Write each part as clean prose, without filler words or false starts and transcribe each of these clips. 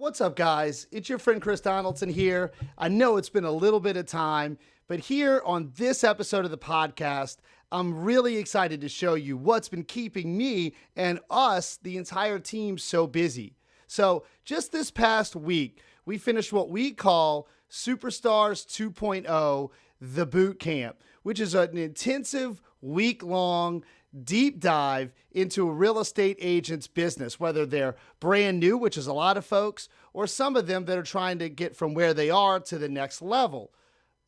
What's up, guys? It's your friend Chris Donaldson here. I know it's been a little bit of time, but here on this episode of the podcast, I'm really excited to show you what's been keeping me and us, the entire team, so busy. So just this past week, we finished what we call Superstars 2.0, the boot camp, which is an intensive week-long deep dive into a real estate agent's business, whether they're brand new, which is a lot of folks, or some of them that are trying to get from where they are to the next level.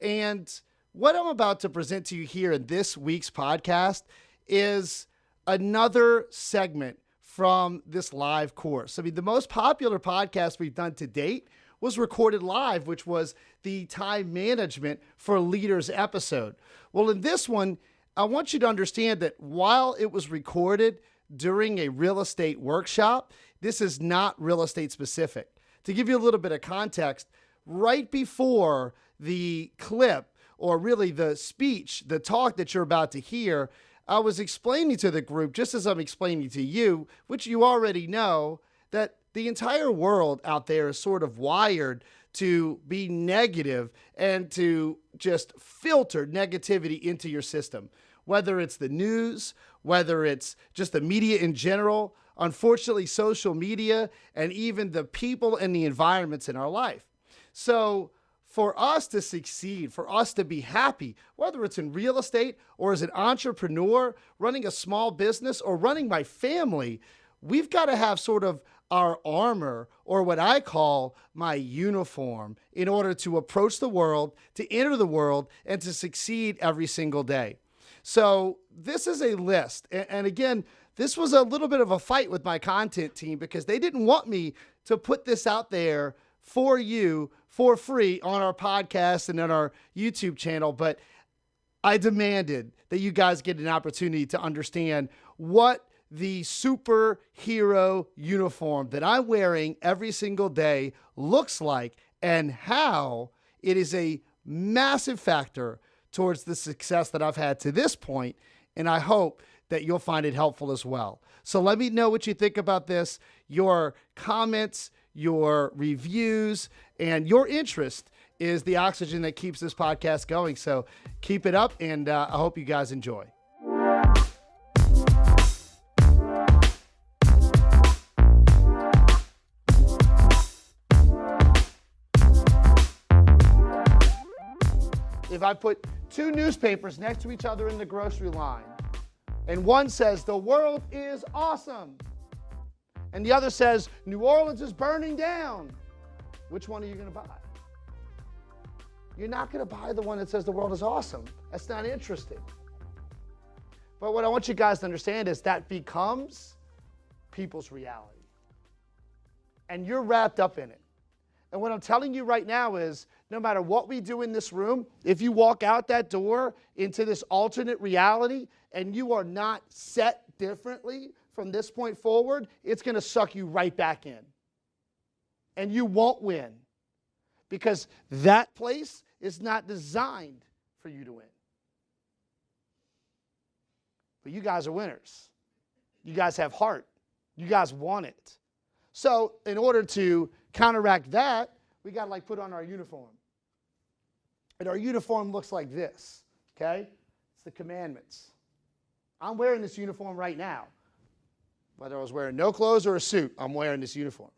And what I'm about to present to you here in this week's podcast is another segment from this live course. I mean, the most popular podcast we've done to date was recorded live, which was the time management for leaders episode. Well, in this one, I want you to understand that while it was recorded during a real estate workshop, this is not real estate specific. To give you a little bit of context, right before the clip, or really the speech, the talk that you're about to hear, I was explaining to the group, just as I'm explaining to you, which you already know, that the entire world out there is sort of wired to be negative and to just filter negativity into your system. Whether it's the news, whether it's just the media in general, unfortunately, social media, and even the people and the environments in our life. So for us to succeed, for us to be happy, whether it's in real estate or as an entrepreneur, running a small business or running my family, we've got to have sort of our armor, or what I call my uniform, in order to approach the world, to enter the world, and to succeed every single day. So this is a list. And again, this was a little bit of a fight with my content team because they didn't want me to put this out there for you for free on our podcast and on our YouTube channel. But I demanded that you guys get an opportunity to understand what the superhero uniform that I'm wearing every single day looks like and how it is a massive factor towards the success that I've had to this point. And I hope that you'll find it helpful as well. So let me know what you think about this, your comments, your reviews, and your interest is the oxygen that keeps this podcast going. So keep it up, and I hope you guys enjoy. If I put two newspapers next to each other in the grocery line, and one says, "The world is awesome," and the other says, "New Orleans is burning down," which one are you going to buy? You're not going to buy the one that says the world is awesome. That's not interesting. But what I want you guys to understand is that becomes people's reality. And you're wrapped up in it. And what I'm telling you right now is, no matter what we do in this room, if you walk out that door into this alternate reality and you are not set differently from this point forward, it's going to suck you right back in. And you won't win because that place is not designed for you to win. But you guys are winners. You guys have heart. You guys want it. So in order to counteract that, we got to put on our uniform. And our uniform looks like this, okay? It's the commandments. I'm wearing this uniform right now. Whether I was wearing no clothes or a suit, I'm wearing this uniform.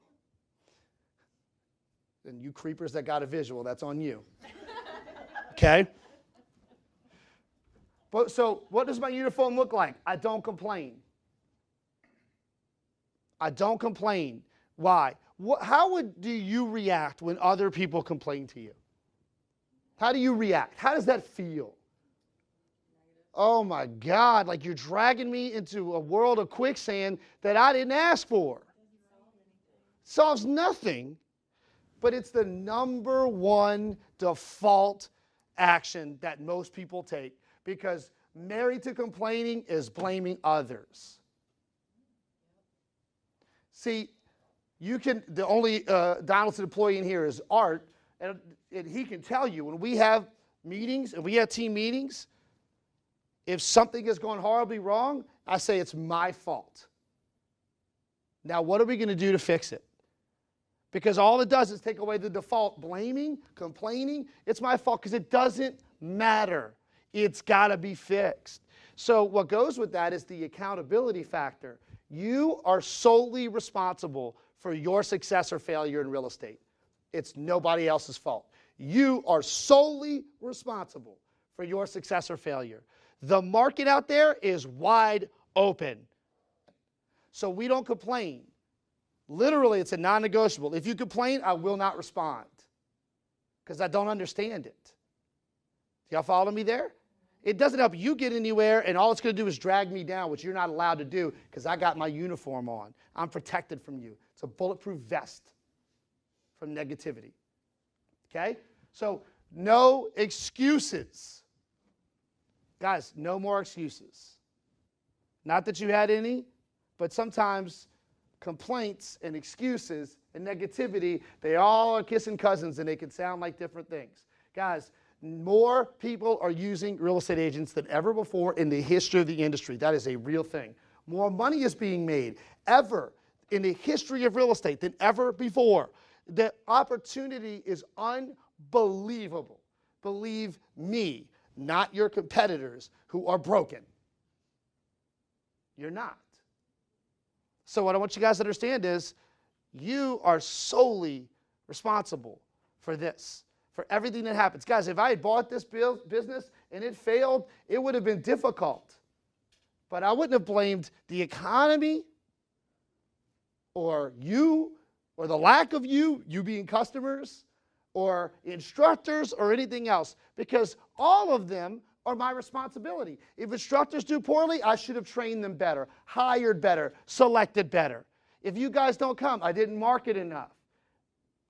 And you creepers that got a visual, that's on you. Okay? But so what does my uniform look like? I don't complain. I don't complain. Why? How do you react when other people complain to you? How do you react? How does that feel? Oh my God, like you're dragging me into a world of quicksand that I didn't ask for. Solves nothing, but it's the number one default action that most people take, because married to complaining is blaming others. See, the only Donaldson employee in here is Art, and he can tell you when we have meetings and we have team meetings, if something has gone horribly wrong, I say it's my fault. Now, what are we going to do to fix it? Because all it does is take away the default blaming, complaining. It's my fault because it doesn't matter. It's got to be fixed. So what goes with that is the accountability factor. You are solely responsible for your success or failure in real estate. It's nobody else's fault. You are solely responsible for your success or failure. The market out there is wide open. So we don't complain. Literally, it's a non-negotiable. If you complain, I will not respond because I don't understand it. Y'all follow me there? It doesn't help you get anywhere, and all it's going to do is drag me down, which you're not allowed to do because I got my uniform on. I'm protected from you. It's a bulletproof vest from negativity. Okay? So no excuses. Guys, no more excuses. Not that you had any, but sometimes complaints and excuses and negativity, they all are kissing cousins and they can sound like different things. Guys, more people are using real estate agents than ever before in the history of the industry. That is a real thing. More money is being made ever in the history of real estate than ever before. The opportunity is unbelievable. Believe me, not your competitors who are broken. You're not. So what I want you guys to understand is you are solely responsible for this, for everything that happens. Guys, if I had bought this business and it failed, it would have been difficult. But I wouldn't have blamed the economy or you or the lack of you being customers or instructors or anything else, because all of them are my responsibility. If instructors do poorly, I should have trained them better, hired better, selected better. If you guys don't come, I didn't market enough.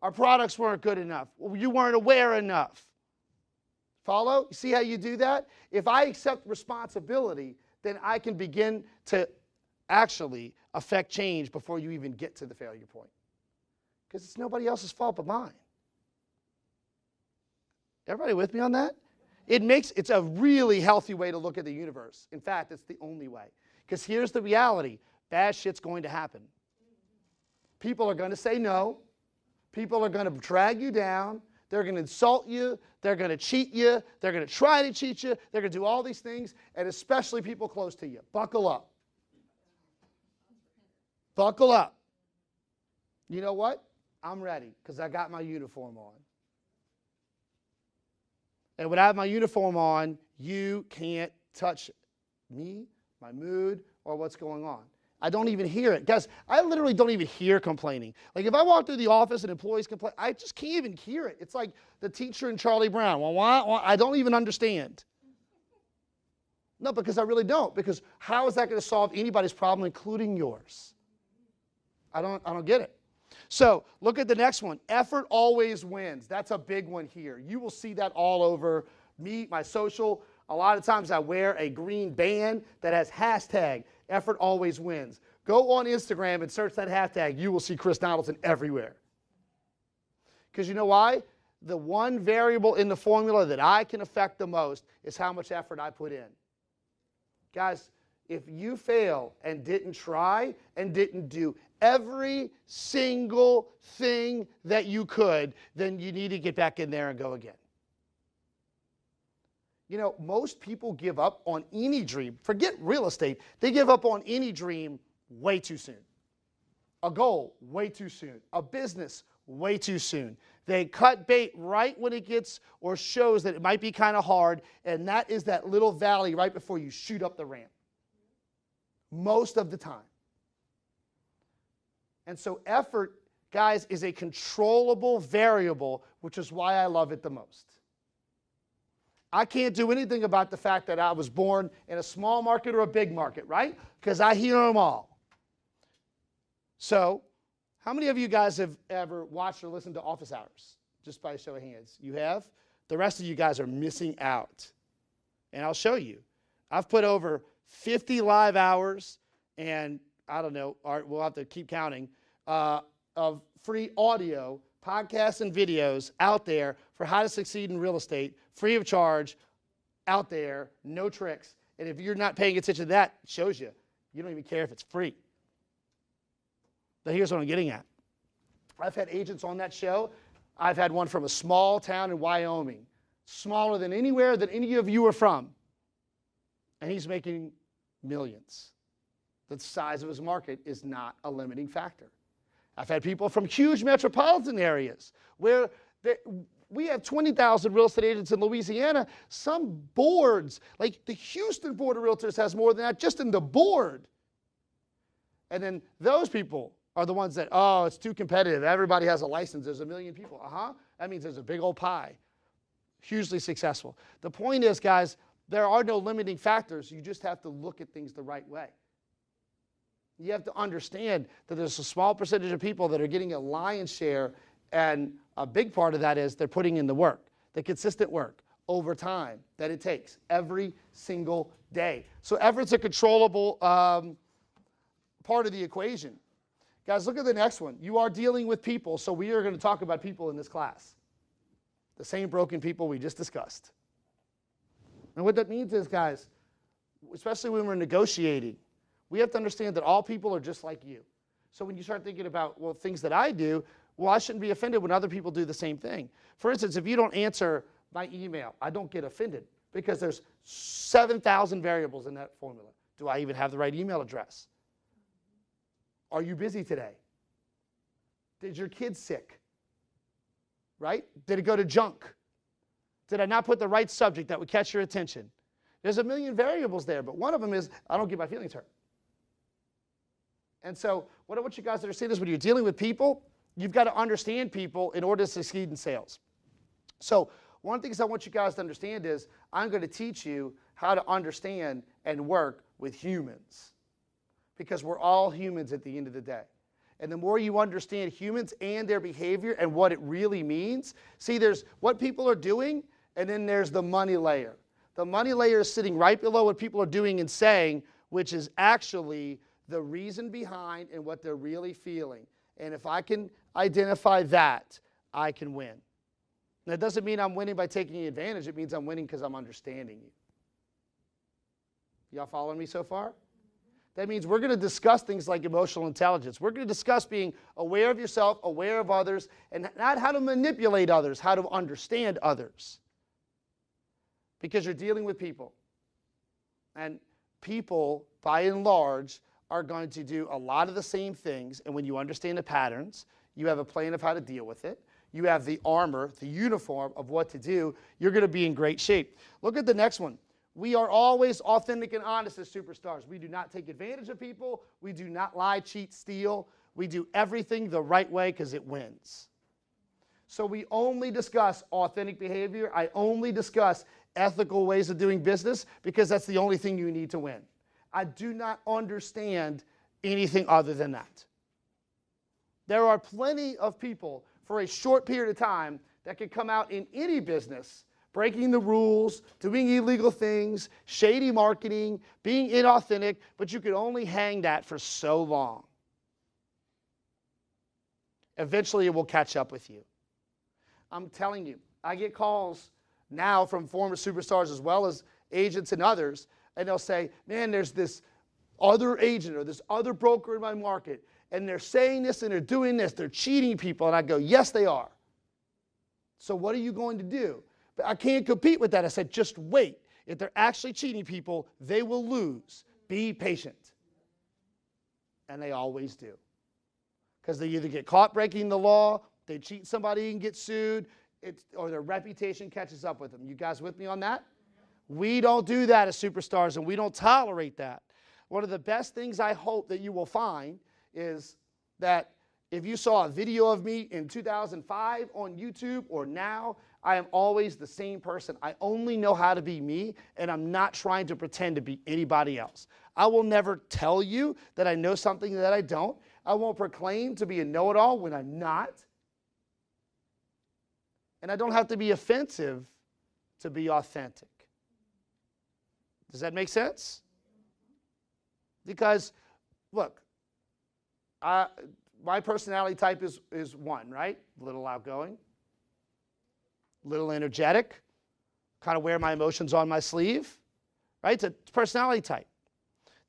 Our products weren't good enough. You weren't aware enough. Follow? You see how you do that? If I accept responsibility, then I can begin to actually affect change before you even get to the failure point. Because it's nobody else's fault but mine. Everybody with me on that? It's a really healthy way to look at the universe. In fact, it's the only way. Because here's the reality. Bad shit's going to happen. People are going to say no. People are going to drag you down. They're going to insult you. They're going to cheat you. They're going to try to cheat you. They're going to do all these things, and especially people close to you. Buckle up. Buckle up. You know what? I'm ready because I got my uniform on. And when I have my uniform on, you can't touch me, my mood, or what's going on. I don't even hear it. Guys, I literally don't even hear complaining. Like if I walk through the office and employees complain, I just can't even hear it. It's like the teacher in Charlie Brown. Well, I don't even understand. No, because I really don't. Because how is that going to solve anybody's problem, including yours? I don't get it. So look at the next one. Effort always wins. That's a big one here. You will see that all over me, my social. A lot of times I wear a green band that has hashtag effort always wins. Go on Instagram and search that hashtag. You will see Chris Donaldson everywhere. Because you know why? The one variable in the formula that I can affect the most is how much effort I put in. Guys, if you fail and didn't try and didn't do every single thing that you could, then you need to get back in there and go again. You know, most people give up on any dream. Forget real estate. They give up on any dream way too soon. A goal, way too soon. A business, way too soon. They cut bait right when it gets or shows that it might be kind of hard, and that is that little valley right before you shoot up the ramp. Most of the time. And so effort, guys, is a controllable variable, which is why I love it the most. I can't do anything about the fact that I was born in a small market or a big market, right? Because I hear them all. So, how many of you guys have ever watched or listened to Office Hours? Just by a show of hands. You have? The rest of you guys are missing out. And I'll show you. I've put over 50 live hours and, I don't know, we'll have to keep counting, of free audio, podcasts, and videos out there for how to succeed in real estate, free of charge, out there, no tricks. And if you're not paying attention to that, it shows you. You don't even care if it's free. But here's what I'm getting at. I've had agents on that show. I've had one from a small town in Wyoming, smaller than anywhere that any of you are from. And he's making millions. The size of his market is not a limiting factor. I've had people from huge metropolitan areas where we have 20,000 real estate agents in Louisiana. Some boards, like the Houston Board of Realtors has more than that just in the board. And then those people are the ones that, oh, it's too competitive. Everybody has a license. There's a million people. That means there's a big old pie. Hugely successful. The point is, guys, there are no limiting factors. You just have to look at things the right way. You have to understand that there's a small percentage of people that are getting a lion's share, and a big part of that is they're putting in the work, the consistent work over time that it takes every single day. So effort's a controllable part of the equation. Guys, look at the next one. You are dealing with people, so we are going to talk about people in this class. The same broken people we just discussed. And what that means is, guys, especially when we're negotiating, we have to understand that all people are just like you. So when you start thinking about, well, things that I do, well, I shouldn't be offended when other people do the same thing. For instance, if you don't answer my email, I don't get offended because there's 7,000 variables in that formula. Do I even have the right email address? Are you busy today? Did your kid sick? Right? Did it go to junk? Did I not put the right subject that would catch your attention? There's a million variables there, but one of them is I don't get my feelings hurt. And so what I want you guys to understand is when you're dealing with people, you've got to understand people in order to succeed in sales. So one of the things I want you guys to understand is I'm going to teach you how to understand and work with humans, because we're all humans at the end of the day. And the more you understand humans and their behavior and what it really means, see, there's what people are doing, and then there's the money layer. The money layer is sitting right below what people are doing and saying, which is actually the reason behind and what they're really feeling. And if I can identify that, I can win. And that doesn't mean I'm winning by taking advantage. It means I'm winning because I'm understanding you. Y'all following me so far? That means we're going to discuss things like emotional intelligence. We're going to discuss being aware of yourself, aware of others, and not how to manipulate others, how to understand others. Because you're dealing with people. And people, by and large, are going to do a lot of the same things. And when you understand the patterns, you have a plan of how to deal with it. You have the armor, the uniform of what to do. You're going to be in great shape. Look at the next one. We are always authentic and honest as superstars. We do not take advantage of people. We do not lie, cheat, steal. We do everything the right way because it wins. So we only discuss authentic behavior. I only discuss ethical ways of doing business because that's the only thing you need to win. I do not understand anything other than that. There are plenty of people for a short period of time that can come out in any business breaking the rules, doing illegal things, shady marketing, being inauthentic, but you can only hang that for so long. Eventually it will catch up with you. I'm telling you, I get calls now from former superstars as well as agents and others, and they'll say, man, there's this other agent or this other broker in my market, and they're saying this and they're doing this, they're cheating people. And I go, yes, they are. So what are you going to do? But I can't compete with that. I said, just wait. If they're actually cheating people, they will lose. Be patient. And they always do. Because they either get caught breaking the law, they cheat somebody and get sued, or their reputation catches up with them. You guys with me on that? We don't do that as superstars, and we don't tolerate that. One of the best things I hope that you will find is that if you saw a video of me in 2005 on YouTube or now, I am always the same person. I only know how to be me, and I'm not trying to pretend to be anybody else. I will never tell you that I know something that I don't. I won't proclaim to be a know-it-all when I'm not. And I don't have to be offensive to be authentic. Does that make sense? Because, look, my personality type is one, right? A little outgoing, a little energetic, kind of wear my emotions on my sleeve, right? It's a personality type.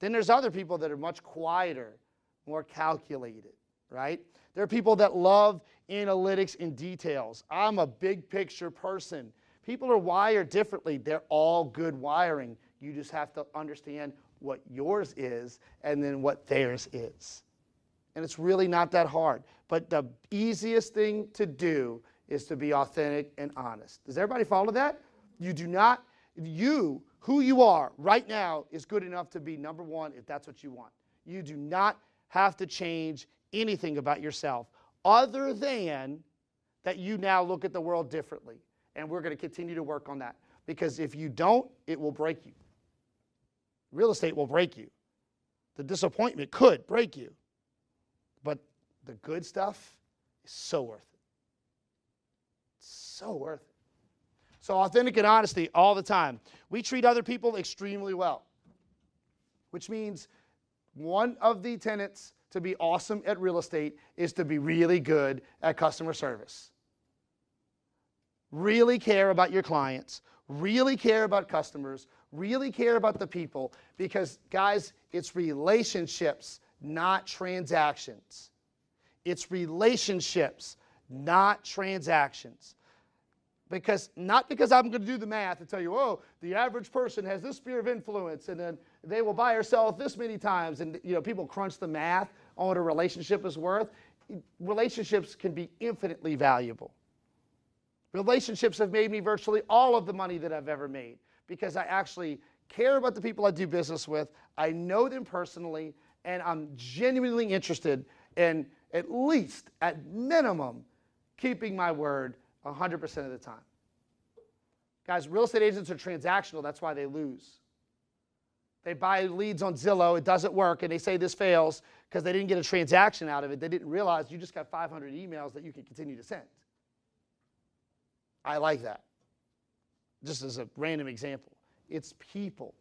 Then there's other people that are much quieter, more calculated, right? There are people that love analytics and details. I'm a big picture person. People are wired differently. They're all good wiring. You just have to understand what yours is and then what theirs is. And it's really not that hard. But the easiest thing to do is to be authentic and honest. Does everybody follow that? Who you are right now is good enough to be number one if that's what you want. You do not have to change anything about yourself other than that you now look at the world differently. And we're going to continue to work on that. Because if you don't, it will break you. Real estate will break you. The disappointment could break you. But the good stuff is so worth it. So worth it. So authentic and honesty all the time. We treat other people extremely well, which means one of the tenets to be awesome at real estate is to be really good at customer service. Really care about your clients, really care about customers, really care about the people, because, guys, it's relationships, not transactions. It's relationships, not transactions. Not because I'm going to do the math and tell you, oh, the average person has this sphere of influence, and then they will buy or sell this many times, and people crunch the math on what a relationship is worth. Relationships can be infinitely valuable. Relationships have made me virtually all of the money that I've ever made because I actually care about the people I do business with. I know them personally, and I'm genuinely interested in at least, at minimum, keeping my word 100% of the time. Guys, real estate agents are transactional. That's why they lose. They buy leads on Zillow. It doesn't work, and they say this fails because they didn't get a transaction out of it. They didn't realize you just got 500 emails that you can continue to send. I like that. Just as a random example. It's people.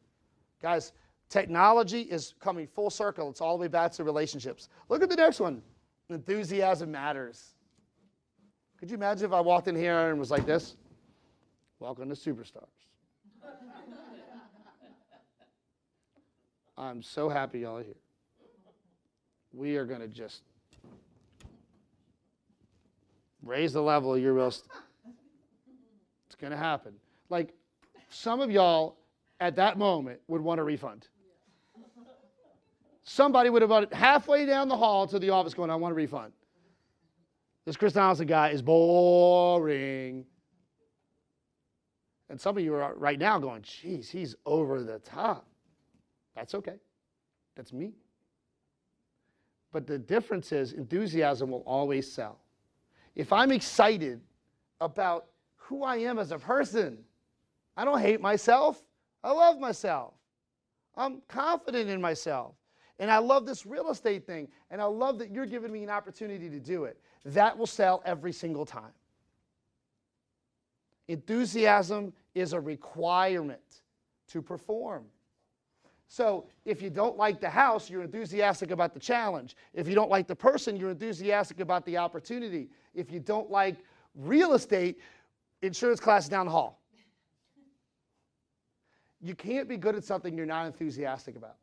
Guys, technology is coming full circle. It's all the way back to relationships. Look at the next one. Enthusiasm matters. Could you imagine if I walked in here and was like this? Welcome to Superstars. I'm so happy y'all are here. We are going to just raise the level of your real estate. It's going to happen. Like, some of y'all at that moment would want a refund. Somebody would have about halfway down the hall to the office going, I want a refund. This Chris Donaldson guy is boring. And some of you are right now going, geez, he's over the top. That's okay. That's me. But the difference is enthusiasm will always sell. If I'm excited about who I am as a person, I don't hate myself. I love myself. I'm confident in myself. And I love this real estate thing. And I love that you're giving me an opportunity to do it. That will sell every single time. Enthusiasm is a requirement to perform. So if you don't like the house, you're enthusiastic about the challenge. If you don't like the person, you're enthusiastic about the opportunity. If you don't like real estate, insurance class is down the hall. You can't be good at something you're not enthusiastic about.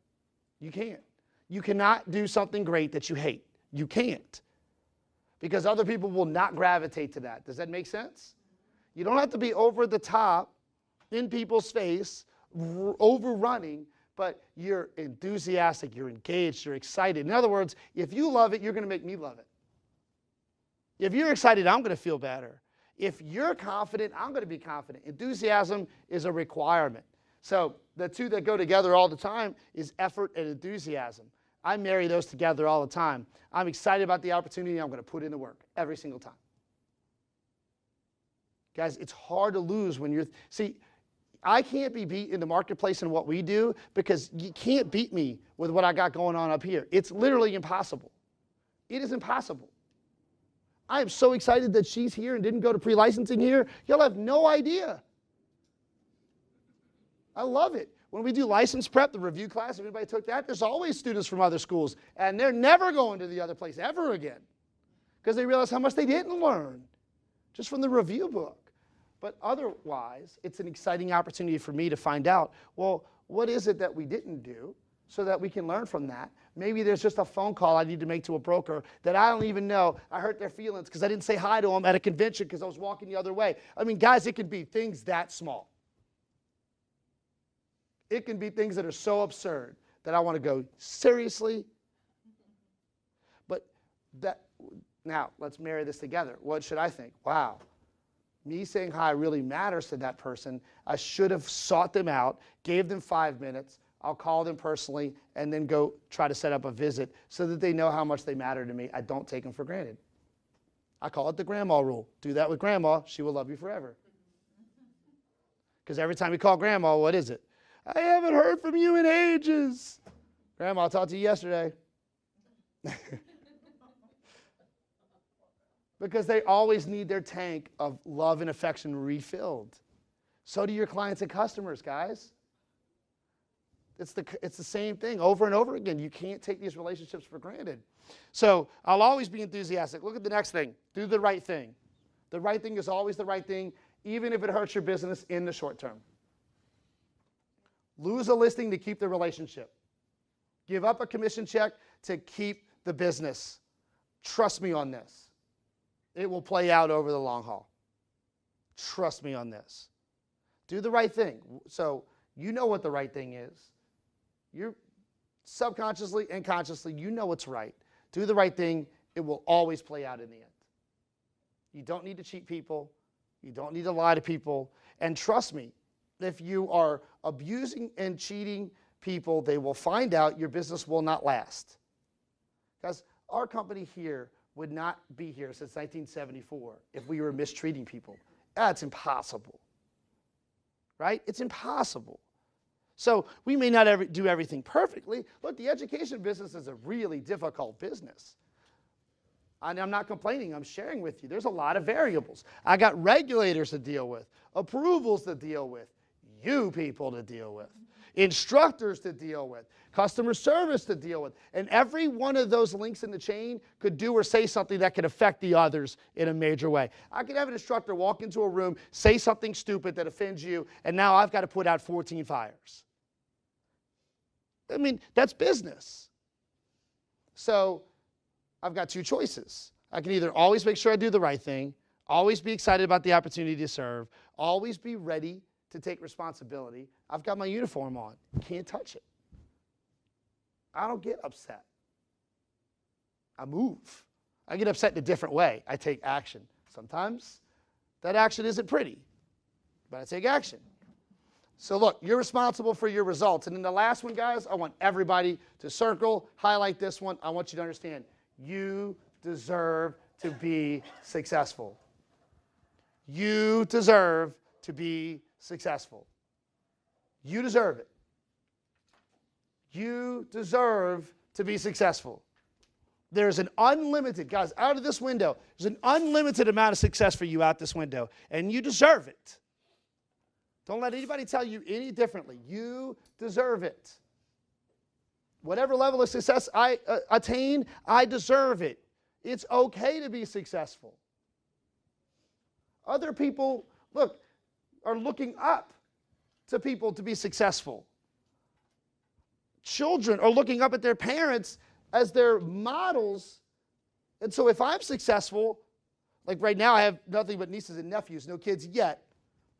You can't. You cannot do something great that you hate. You can't. Because other people will not gravitate to that. Does that make sense? You don't have to be over the top, in people's face, overrunning, but you're enthusiastic, you're engaged, you're excited. In other words, if you love it, you're going to make me love it. If you're excited, I'm going to feel better. If you're confident, I'm going to be confident. Enthusiasm is a requirement. So the two that go together all the time is effort and enthusiasm. I marry those together all the time. I'm excited about the opportunity. I'm going to put in the work every single time. Guys, it's hard to lose when you're... See, I can't be beat in the marketplace in what we do because you can't beat me with what I got going on up here. It's literally impossible. It is impossible. I am so excited that she's here and didn't go to pre-licensing here. You'll have no idea. I love it. When we do license prep, the review class, if anybody took that, there's always students from other schools, and they're never going to the other place ever again because they realize how much they didn't learn just from the review book. But otherwise, it's an exciting opportunity for me to find out, well, what is it that we didn't do so that we can learn from that. Maybe there's just a phone call I need to make to a broker that I don't even know. I hurt their feelings because I didn't say hi to them at a convention because I was walking the other way. I mean, guys, it can be things that small. It can be things that are so absurd that I want to go, seriously? But now, let's marry this together. What should I think? Wow, me saying hi really matters to that person. I should have sought them out, gave them 5 minutes. I'll call them personally and then go try to set up a visit so that they know how much they matter to me. I don't take them for granted. I call it the grandma rule. Do that with grandma, she will love you forever. Because every time you call grandma, what is it? I haven't heard from you in ages. Grandma, I talked to you yesterday. Because they always need their tank of love and affection refilled. So do your clients and customers, guys. It's the same thing over and over again. You can't take these relationships for granted. So I'll always be enthusiastic. Look at the next thing. Do the right thing. The right thing is always the right thing, even if it hurts your business in the short term. Lose a listing to keep the relationship. Give up a commission check to keep the business. Trust me on this. It will play out over the long haul. Trust me on this. Do the right thing. So you know what the right thing is. You're subconsciously and consciously, you know what's right. Do the right thing. It will always play out in the end. You don't need to cheat people. You don't need to lie to people. And trust me, if you are abusing and cheating people, they will find out. Your business will not last. Because our company here would not be here since 1974 if we were mistreating people. That's impossible. Right? It's impossible. So we may not ever do everything perfectly. Look, the education business is a really difficult business. And I'm not complaining. I'm sharing with you. There's a lot of variables. I got regulators to deal with, approvals to deal with, you people to deal with, instructors to deal with, customer service to deal with. And every one of those links in the chain could do or say something that could affect the others in a major way. I could have an instructor walk into a room, say something stupid that offends you, and now I've got to put out 14 fires. I mean, that's business. So I've got two choices. I can either always make sure I do the right thing, always be excited about the opportunity to serve, always be ready to take responsibility. I've got my uniform on. Can't touch it. I don't get upset. I move. I get upset in a different way. I take action. Sometimes that action isn't pretty, but I take action. So look, you're responsible for your results. And then the last one, guys, I want everybody to circle, highlight this one. I want you to understand, you deserve to be successful. You deserve to be successful. You deserve it. You deserve to be successful. There's an unlimited, guys, out of this window, there's an unlimited amount of success for you out this window, and you deserve it. Don't let anybody tell you any differently. You deserve it. Whatever level of success I attain, I deserve it. It's okay to be successful. Other people, look, are looking up to people to be successful. Children are looking up at their parents as their models. And so if I'm successful, like right now I have nothing but nieces and nephews, no kids yet.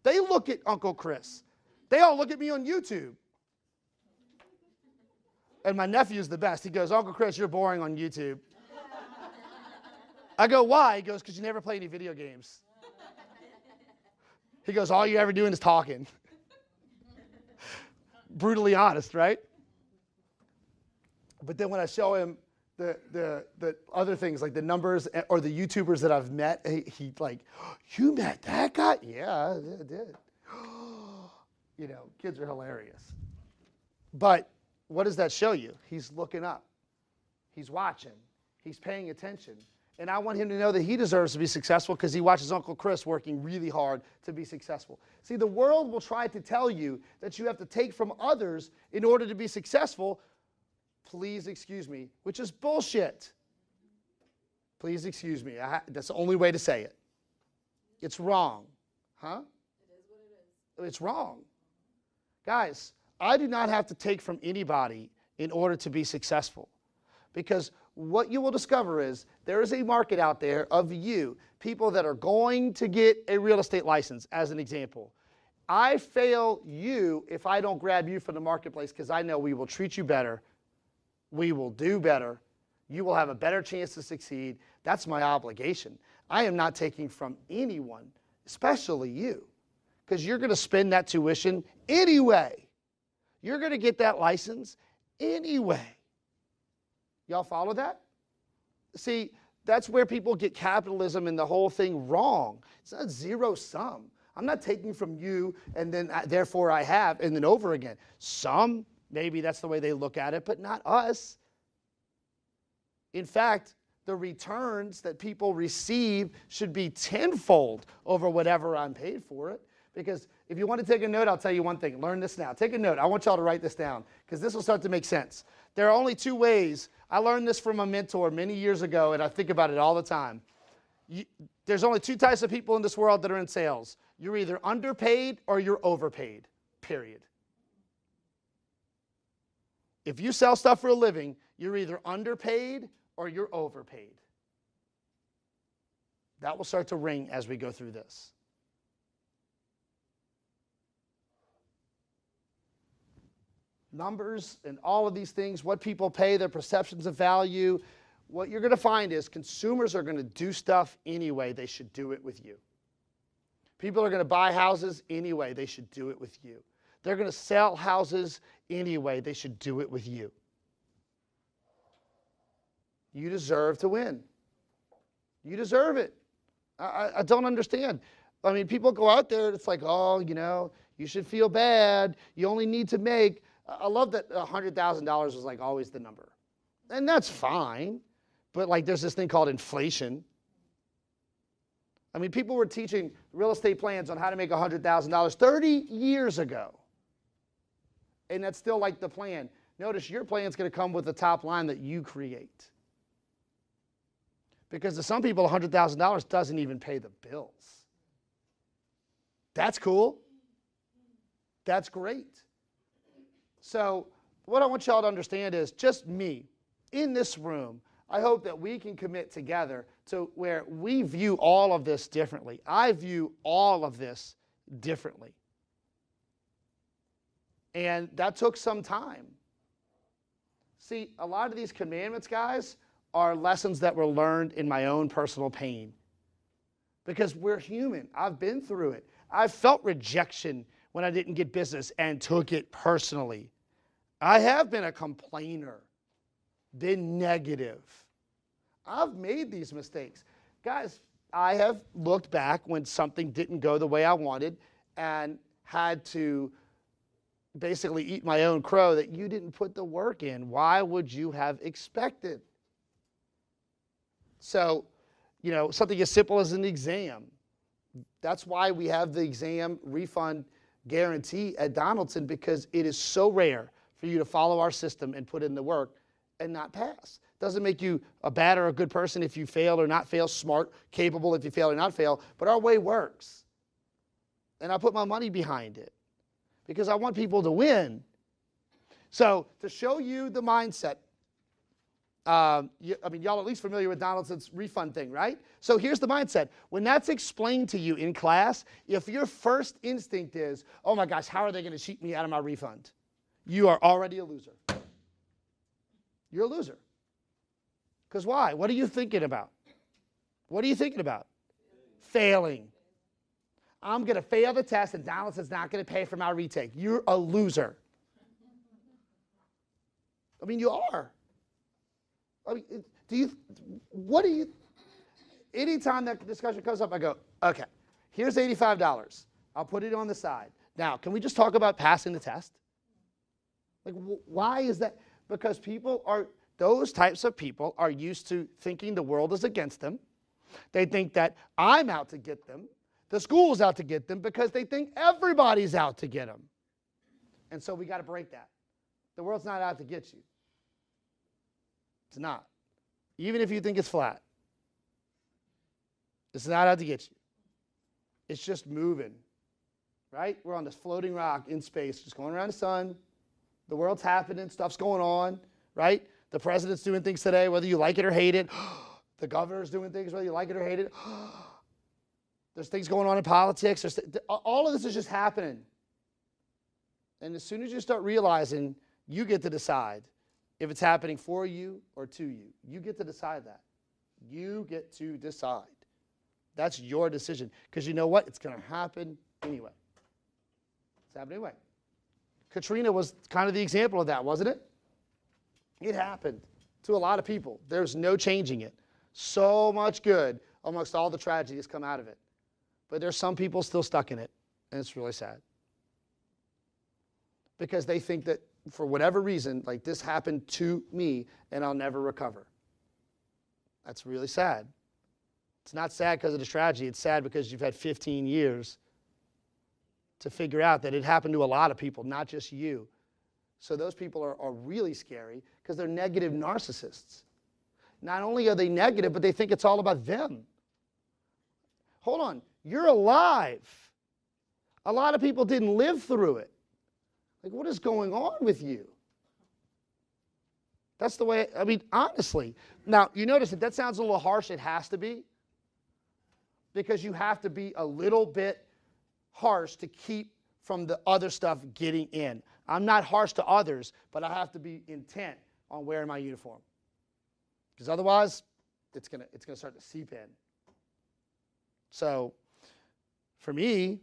They look at Uncle Chris. They all look at me on YouTube. And my nephew's the best. He goes, Uncle Chris, you're boring on YouTube. I go, why? He goes, because you never play any video games. He goes, all you're ever doing is talking. Brutally honest, right? But then when I show him the other things, like the numbers or the YouTubers that I've met, he like, you met that guy? Yeah, I did. You know, kids are hilarious. But what does that show you? He's looking up. He's watching. He's paying attention. And I want him to know that he deserves to be successful because he watches Uncle Chris working really hard to be successful. See, the world will try to tell you that you have to take from others in order to be successful. Please excuse me, which is bullshit. Please excuse me. That's the only way to say it. It's wrong. Huh? It is what it is. It's wrong. Guys, I do not have to take from anybody in order to be successful. Because what you will discover is there is a market out there of you, people that are going to get a real estate license, as an example. I fail you if I don't grab you from the marketplace, because I know we will treat you better, we will do better, you will have a better chance to succeed. That's my obligation. I am not taking from anyone, especially you, because you're going to spend that tuition anyway. You're going to get that license anyway. Y'all follow that? See, that's where people get capitalism and the whole thing wrong. It's not zero sum. I'm not taking from you and then therefore I have and then over again. Some, maybe that's the way they look at it, but not us. In fact, the returns that people receive should be tenfold over whatever I'm paid for it. Because if you want to take a note, I'll tell you one thing. Learn this now. Take a note. I want y'all to write this down because this will start to make sense. There are only two ways. I learned this from a mentor many years ago, and I think about it all the time. There's only two types of people in this world that are in sales. You're either underpaid or you're overpaid, period. If you sell stuff for a living, you're either underpaid or you're overpaid. That will start to ring as we go through this. Numbers and all of these things, what people pay, their perceptions of value, what you're going to find is consumers are going to do stuff anyway. They should do it with you. People are going to buy houses anyway. They should do it with you. They're going to sell houses anyway. They should do it with you. You deserve to win. You deserve it. I don't understand. I mean, people go out there and it's like, oh, you know, you should feel bad. You only need to make. I love that $100,000 was like always the number. And that's fine. But like there's this thing called inflation. I mean, people were teaching real estate plans on how to make $100,000 30 years ago. And that's still like the plan. Notice your plan's going to come with the top line that you create. Because to some people, $100,000 doesn't even pay the bills. That's cool. That's great. So what I want y'all to understand is just me in this room, I hope that we can commit together to where we view all of this differently. I view all of this differently. And that took some time. See, a lot of these commandments, guys, are lessons that were learned in my own personal pain. Because we're human. I've been through it. I felt rejection when I didn't get business and took it personally. I have been a complainer, been negative. I've made these mistakes. Guys, I have looked back when something didn't go the way I wanted and had to basically eat my own crow that you didn't put the work in. Why would you have expected? So, you know, something as simple as an exam. That's why we have the exam refund guarantee at Donaldson, because it is so rare for you to follow our system and put in the work and not pass. Doesn't make you a bad or a good person if you fail or not fail, smart, capable if you fail or not fail, but our way works. And I put my money behind it because I want people to win. So to show you the mindset, I mean, y'all at least familiar with Donaldson's refund thing, right? So here's the mindset. When that's explained to you in class, if your first instinct is, oh my gosh, how are they going to cheat me out of my refund? You are already a loser. You're a loser. Because why? What are you thinking about? What are you thinking about? Failing. I'm going to fail the test and Donaldson's not going to pay for my retake. You're a loser. I mean, you are. I mean, anytime that discussion comes up, I go, okay, here's $85. I'll put it on the side. Now, can we just talk about passing the test? Like, why is that? Because those types of people are used to thinking the world is against them. They think that I'm out to get them. The school's out to get them because they think everybody's out to get them. And so we got to break that. The world's not out to get you. It's not. Even if you think it's flat. It's not out to get you. It's just moving. Right? We're on this floating rock in space, just going around the sun. The world's happening. Stuff's going on, right? The president's doing things today, whether you like it or hate it. The governor's doing things, whether you like it or hate it. There's things going on in politics. All of this is just happening. And as soon as you start realizing you get to decide if it's happening for you or to you, you get to decide that. You get to decide. That's your decision. Because you know what? It's going to happen anyway. It's happening anyway. Katrina was kind of the example of that, wasn't it? It happened to a lot of people. There's no changing it. So much good amongst all the tragedies come out of it. But there's some people still stuck in it, and it's really sad. Because they think that for whatever reason, like this happened to me, and I'll never recover. That's really sad. It's not sad because of the tragedy. It's sad because you've had 15 years to figure out that it happened to a lot of people, not just you. So those people are really scary because they're negative narcissists. Not only are they negative, but they think it's all about them. Hold on. You're alive. A lot of people didn't live through it. Like, what is going on with you? That's the way, I mean, honestly. Now, you notice that sounds a little harsh. It has to be. Because you have to be a little bit harsh to keep from the other stuff getting in. I'm not harsh to others, but I have to be intent on wearing my uniform. Because otherwise, it's gonna start to seep in. So, for me,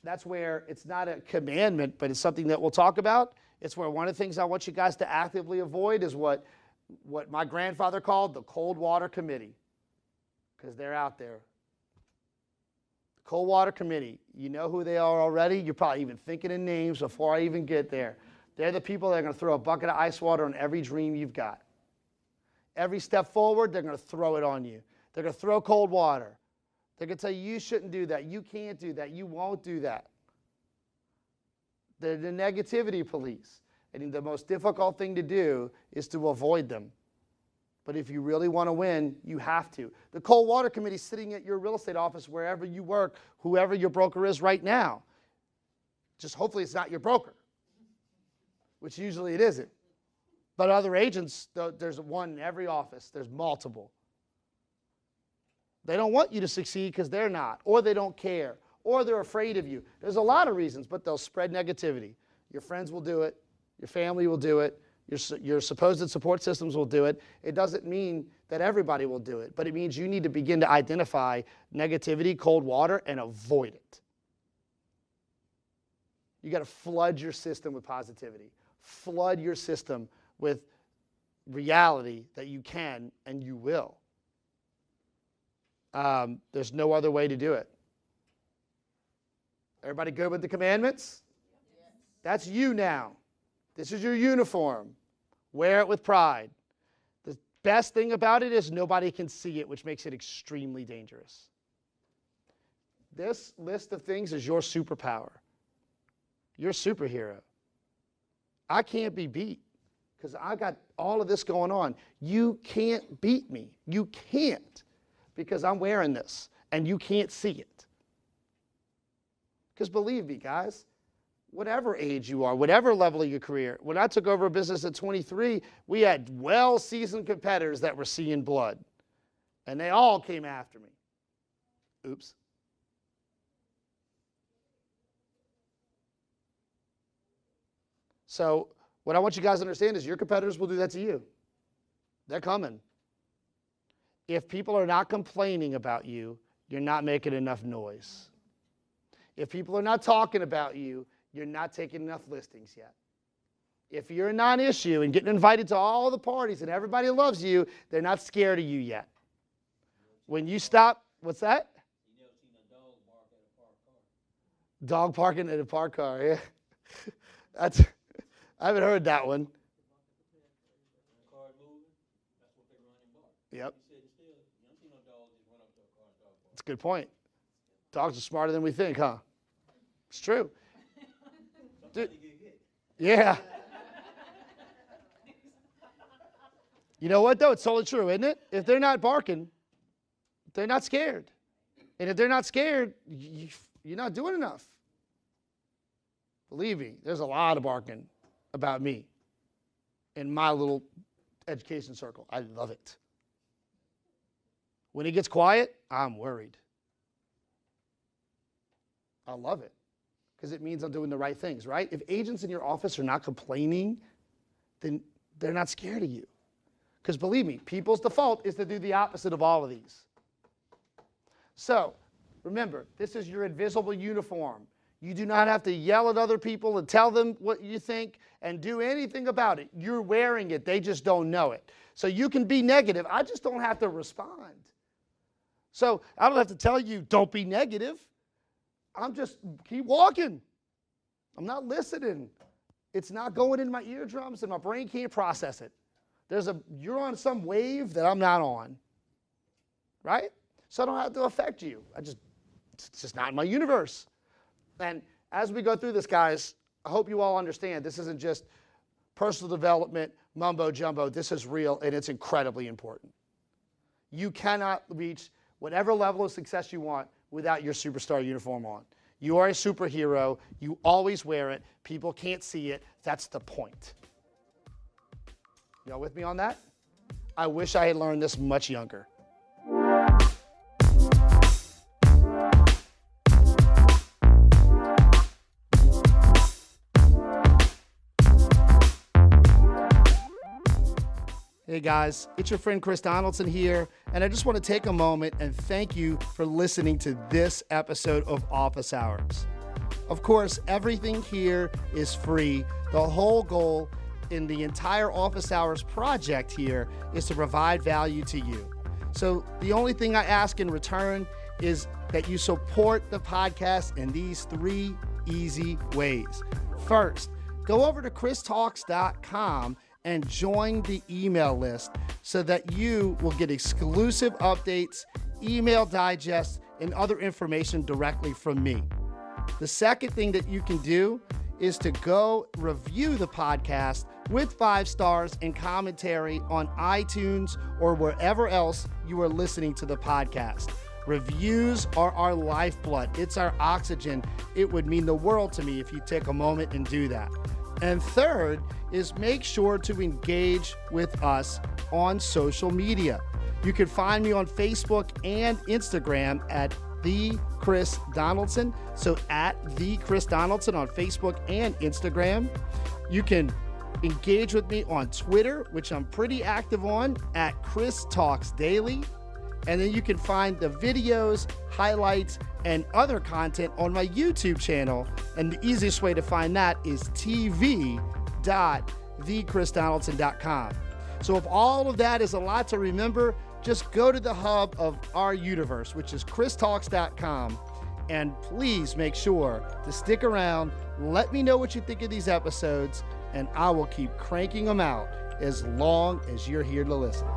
that's where it's not a commandment, but it's something that we'll talk about. It's where one of the things I want you guys to actively avoid is what my grandfather called the cold water committee. Because they're out there. The cold water committee, you know who they are already. You're probably even thinking in names before I even get there. They're the people that are going to throw a bucket of ice water on every dream you've got. Every step forward, they're going to throw it on you. They're going to throw cold water. They're going to tell you, you shouldn't do that. You can't do that. You won't do that. They're the negativity police. And the most difficult thing to do is to avoid them. But if you really want to win, you have to. The cold water committee is sitting at your real estate office, wherever you work, whoever your broker is right now. Just hopefully it's not your broker, which usually it isn't. But other agents, there's one in every office. There's multiple. They don't want you to succeed because they're not, or they don't care, or they're afraid of you. There's a lot of reasons, but they'll spread negativity. Your friends will do it. Your family will do it. Your supposed support systems will do it. It doesn't mean that everybody will do it, but it means you need to begin to identify negativity, cold water, and avoid it. You got to flood your system with positivity. Flood your system with reality that you can and you will. There's no other way to do it. Everybody good with the commandments? Yes. That's you now. This is your uniform. Wear it with pride. The best thing about it is nobody can see it, which makes it extremely dangerous. This list of things is your superpower. Your superhero. I can't be beat because I got all of this going on. You can't beat me. You can't. Because I'm wearing this, and you can't see it. Because believe me, guys, whatever age you are, whatever level of your career, when I took over a business at 23, we had well-seasoned competitors that were seeing blood, and they all came after me. Oops. So what I want you guys to understand is your competitors will do that to you. They're coming. If people are not complaining about you, you're not making enough noise. If people are not talking about you, you're not taking enough listings yet. If you're a non-issue and getting invited to all the parties and everybody loves you, they're not scared of you yet. When you stop, what's that? You never seen a dog bark at a parked car. Dog parking at a parked car, yeah. I haven't heard that one. Car moving, that's what they run and bark. Yep. You said still, you don't see no dog just run up to a car and dog bark. That's a good point. Dogs are smarter than we think, huh? It's true. Dude, You get hit. yeah. You know what, though? It's totally true, isn't it? If they're not barking, they're not scared. And if they're not scared, you're not doing enough. Believe me, there's a lot of barking about me in my little education circle. I love it. When it gets quiet, I'm worried. I love it because it means I'm doing the right things, right? If agents in your office are not complaining, then they're not scared of you. Because believe me, people's default is to do the opposite of all of these. So remember, this is your invisible uniform. You do not have to yell at other people and tell them what you think and do anything about it. You're wearing it. They just don't know it. So you can be negative. I just don't have to respond. So I don't have to tell you, don't be negative. I'm just keep walking. I'm not listening. It's not going in my eardrums and my brain can't process it. You're on some wave that I'm not on, right? So I don't have to affect you. It's just not in my universe. And as we go through this, guys, I hope you all understand this isn't just personal development, mumbo jumbo. This is real and it's incredibly important. You cannot reach whatever level of success you want without your superstar uniform on. You are a superhero. You always wear it. People can't see it. That's the point. Y'all with me on that? I wish I had learned this much younger. Hey guys, it's your friend Chris Donaldson here, and I just want to take a moment and thank you for listening to this episode of Office Hours. Of course, everything here is free. The whole goal in the entire Office Hours project here is to provide value to you. So the only thing I ask in return is that you support the podcast in these 3 easy ways. First, go over to christalks.com and join the email list so that you will get exclusive updates, email digests, and other information directly from me. The second thing that you can do is to go review the podcast with 5 stars and commentary on iTunes or wherever else you are listening to the podcast. Reviews are our lifeblood. It's our oxygen. It would mean the world to me if you take a moment and do that. And third is make sure to engage with us on social media. You can find me on Facebook and Instagram at The Chris Donaldson. So at The Chris Donaldson on Facebook and Instagram. You can engage with me on Twitter, which I'm pretty active on, at Chris Talks Daily. And then you can find the videos, highlights, and other content on my YouTube channel. And the easiest way to find that is tv.thechrisdonaldson.com. So if all of that is a lot to remember, just go to the hub of our universe, which is christalks.com. And please make sure to stick around. Let me know what you think of these episodes, and I will keep cranking them out as long as you're here to listen.